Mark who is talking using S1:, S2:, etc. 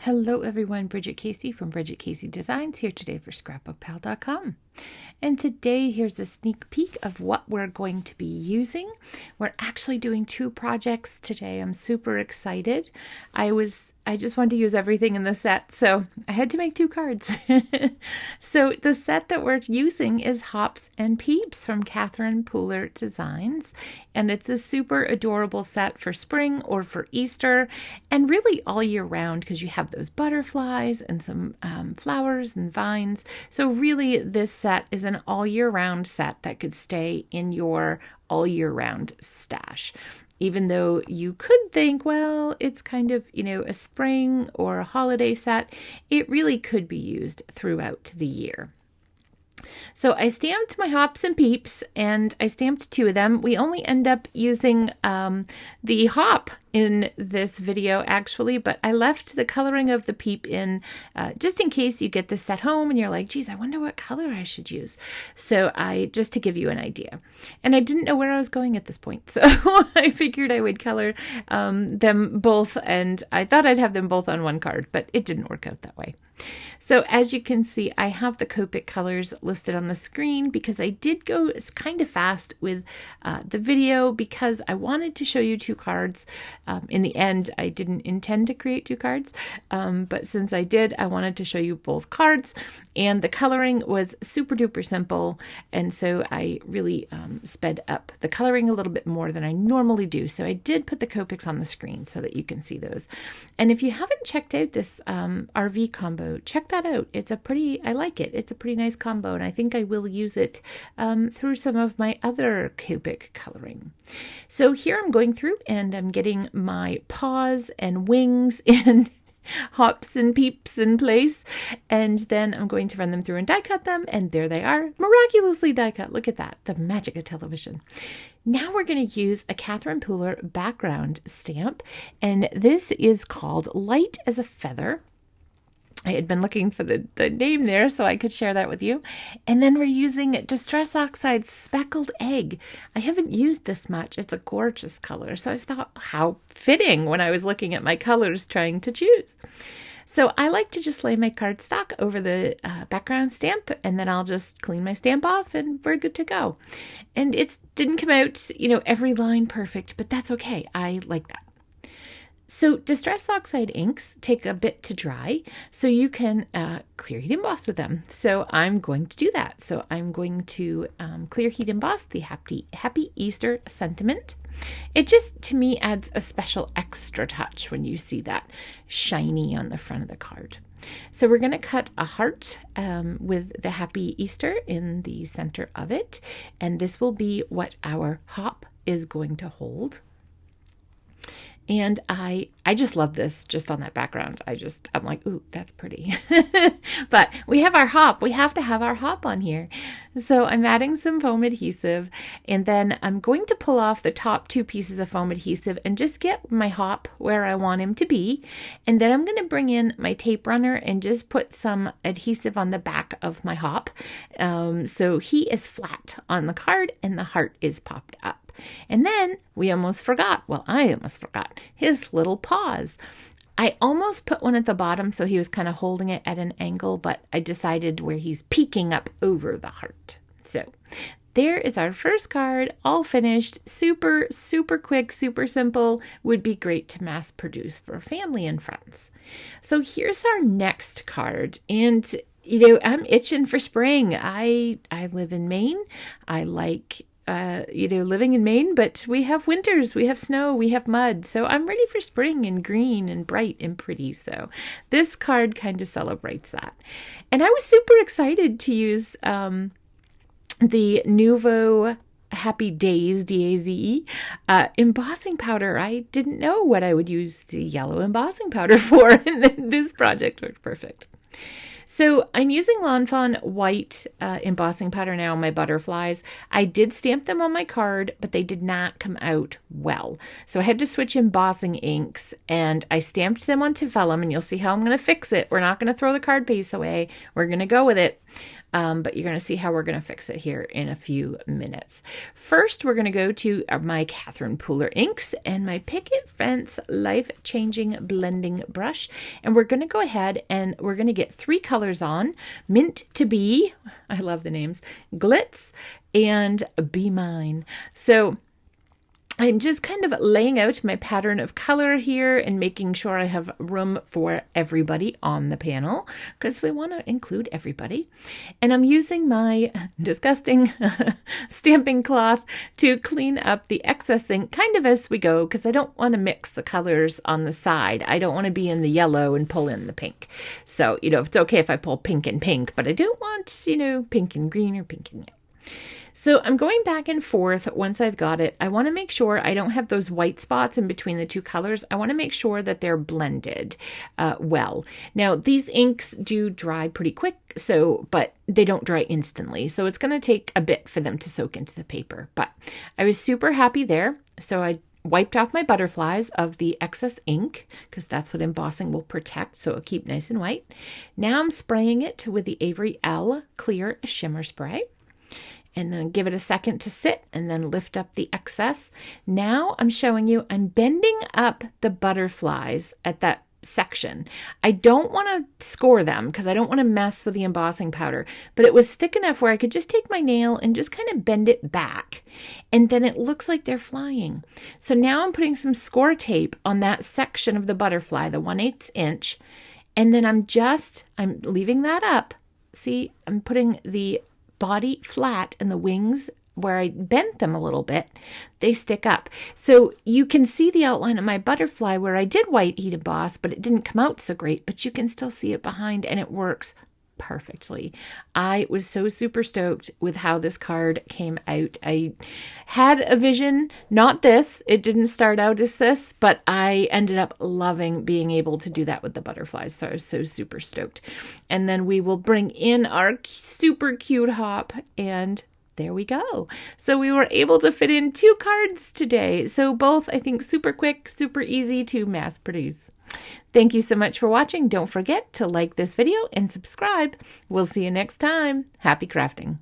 S1: Hello everyone, Bridget Casey from Bridget Casey Designs here today for ScrapbookPal.com. And today here's a sneak peek of what we're going to be using. We're actually doing two projects today. I'm super excited. I just wanted to use everything in the set, so I had to make two cards. So the set that we're using is Hops and Peeps from Catherine Pooler Designs. And it's a super adorable set for spring or for Easter and really all year round because you have those butterflies and some flowers and vines. So really this set is an all year round set that could stay in your all year round stash. Even though you could think, well, it's kind of, a spring or a holiday set, it really could be used throughout the year. So I stamped my Hops and Peeps, and I stamped two of them. We only end up using the hop in this video, actually, but I left the coloring of the peep in just in case you get this set home and you're like, geez, I wonder what color I should use. So just to give you an idea. And I didn't know where I was going at this point, so I figured I would color them both, and I thought I'd have them both on one card, but it didn't work out that way. So as you can see, I have the Copic colors listed on the screen because I did go kind of fast with the video because I wanted to show you two cards. In the end, I didn't intend to create two cards, but since I did, I wanted to show you both cards, and the coloring was super duper simple, and so I really sped up the coloring a little bit more than I normally do. So I did put the Copics on the screen so that you can see those. And if you haven't checked out this RV combo, check that out. I like it. It's a pretty nice combo, and I think I will use it through some of my other Copic coloring. So here I'm going through and I'm getting my paws and wings and Hops and Peeps in place, and then I'm going to run them through and die cut them, and there they are, miraculously die cut. Look at that, the magic of television. Now we're going to use a Catherine Pooler background stamp, and this is called Light as a Feather. I had been looking for the name there so I could share that with you. And then we're using Distress Oxide Speckled Egg. I haven't used this much. It's a gorgeous color. So I thought, how fitting when I was looking at my colors trying to choose. So I like to just lay my cardstock over the background stamp, and then I'll just clean my stamp off and we're good to go. And it didn't come out, every line perfect, but that's okay. I like that. So Distress Oxide inks take a bit to dry, so you can clear heat emboss with them. So I'm going to do that. So I'm going to clear heat emboss the Happy Easter sentiment. It just, to me, adds a special extra touch when you see that shiny on the front of the card. So we're going to cut a heart with the Happy Easter in the center of it, and this will be what our hop is going to hold. And I just love this just on that background. I'm like, ooh, that's pretty. But we have our hop. We have to have our hop on here. So I'm adding some foam adhesive, and then I'm going to pull off the top two pieces of foam adhesive and just get my hop where I want him to be. And then I'm going to bring in my tape runner and just put some adhesive on the back of my hop. So he is flat on the card and the heart is popped up. And then I almost forgot his little paws. I almost put one at the bottom so he was kind of holding it at an angle, but I decided where he's peeking up over the heart. So there is our first card, all finished, super, super quick, super simple, would be great to mass produce for family and friends. So here's our next card, and I'm itching for spring. I live in Maine. I like living in Maine, but we have winters, we have snow, we have mud. So I'm ready for spring and green and bright and pretty. So this card kind of celebrates that. And I was super excited to use the Nuvo Happy Daze, D-A-Z-E, embossing powder. I didn't know what I would use the yellow embossing powder for, and this project worked perfect. So I'm using Lawn Fawn white embossing powder now on my butterflies. I did stamp them on my card, but they did not come out well. So I had to switch embossing inks, and I stamped them onto vellum, and you'll see how I'm going to fix it. We're not going to throw the card base away. We're going to go with it. but you're going to see how we're going to fix it here in a few minutes. First, we're going to go to my Catherine Pooler inks and my Picket Fence Life Changing Blending Brush. And we're going to go ahead and we're going to get 3 colors on: Mint to Be, I love the names, Glitz, and Be Mine. So I'm just kind of laying out my pattern of color here and making sure I have room for everybody on the panel, because we want to include everybody. And I'm using my disgusting stamping cloth to clean up the excess ink kind of as we go, because I don't want to mix the colors on the side. I don't want to be in the yellow and pull in the pink. So, it's okay if I pull pink and pink, but I don't want, pink and green or pink and yellow. So I'm going back and forth once I've got it. I want to make sure I don't have those white spots in between the 2 colors. I want to make sure that they're blended well. Now, these inks do dry pretty quick, but they don't dry instantly. So it's going to take a bit for them to soak into the paper. But I was super happy there. So I wiped off my butterflies of the excess ink, because that's what embossing will protect, so it'll keep nice and white. Now I'm spraying it with the Avery L Clear Shimmer Spray. And then give it a second to sit and then lift up the excess. Now I'm showing you, I'm bending up the butterflies at that section. I don't want to score them because I don't want to mess with the embossing powder, but it was thick enough where I could just take my nail and just kind of bend it back. And then it looks like they're flying. So now I'm putting some Scor-Tape on that section of the butterfly, the 1/8 inch. And then I'm leaving that up. See, I'm putting the body flat and the wings, where I bent them a little bit, they stick up. So you can see the outline of my butterfly where I did white heat emboss, but it didn't come out so great, but you can still see it behind, and it works perfectly. I was so super stoked with how this card came out. I had a vision, not this, it didn't start out as this, but I ended up loving being able to do that with the butterflies. So I was so super stoked. And then we will bring in our super cute hop, and there we go. So we were able to fit in 2 cards today. So both, I think, super quick, super easy to mass produce. Thank you so much for watching. Don't forget to like this video and subscribe. We'll see you next time. Happy crafting.